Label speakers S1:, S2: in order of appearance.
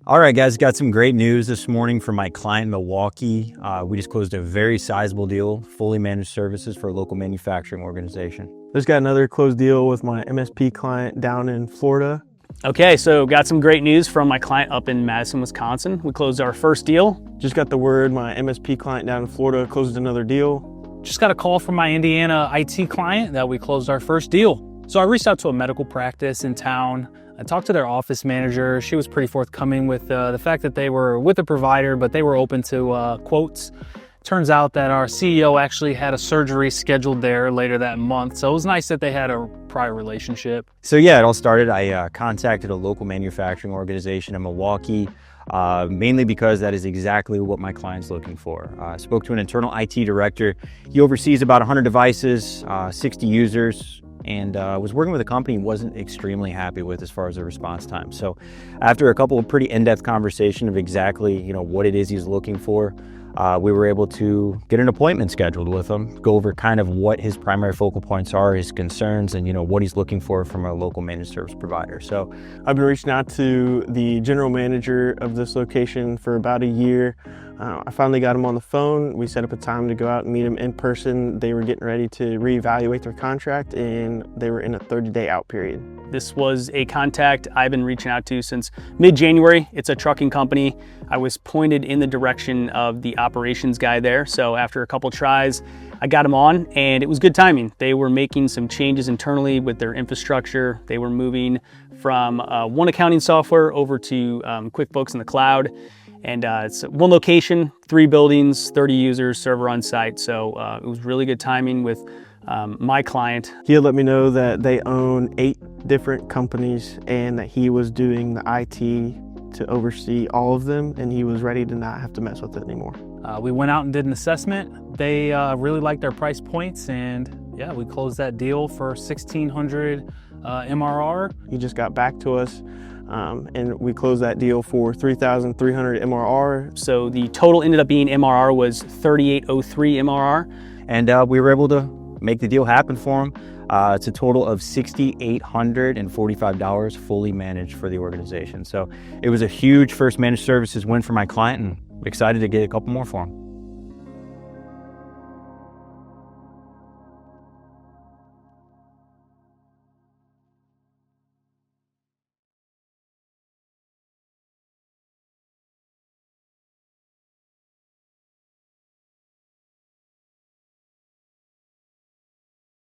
S1: All right, guys, got some great news this morning from my client in Milwaukee. We just closed a very sizable deal, fully managed services for a local manufacturing organization.
S2: Just got another closed deal with my MSP client down in Florida.
S3: Okay, so got some great news from my client up in Madison, Wisconsin. We closed our first deal.
S2: Just got the word my MSP client down in Florida closed another deal.
S4: Just got a call from my Indiana IT client that we closed our first deal. So I reached out to a medical practice in town. I talked to their office manager. She was pretty forthcoming with the fact that they were with a provider, but they were open to quotes. Turns out that our CEO actually had a surgery scheduled there later that month. So it was nice that they had a prior relationship.
S1: So yeah, it all started. I contacted a local manufacturing organization in Milwaukee, mainly because that is exactly what my client's looking for. I spoke to an internal IT director. He oversees about 100 devices, 60 users, and was working with a company he wasn't extremely happy with as far as the response time. So after a couple of pretty in-depth conversation of exactly what it is he's looking for, we were able to get an appointment scheduled with him, go over kind of what his primary focal points are, his concerns, and what he's looking for from a local managed service provider. So
S2: I've been reaching out to the general manager of this location for about a year. I finally got him on the phone. We set up a time to go out and meet him in person. They were getting ready to reevaluate their contract, and they were in a 30-day out period.
S3: This was a contact I've been reaching out to since mid-January. It's a trucking company. I was pointed in the direction of the operations guy there. So after a couple tries, I got him on, and it was good timing. They were making some changes internally with their infrastructure. They were moving from one accounting software over to QuickBooks in the cloud. And it's one location, 3 buildings, 30 users, server on site. So it was really good timing with my client.
S2: He had let me know that they own 8 different companies and that he was doing the IT to oversee all of them, and he was ready to not have to mess with it anymore.
S4: We went out and did an assessment. They really liked our price points, and yeah, we closed that deal for 1,600 MRR.
S2: He just got back to us. And we closed that deal for 3,300 MRR.
S3: So the total ended up being MRR was 3,803 MRR.
S1: And we were able to make the deal happen for him. It's a total of $6,845 fully managed for the organization. So it was a huge first managed services win for my client, and excited to get a couple more for him.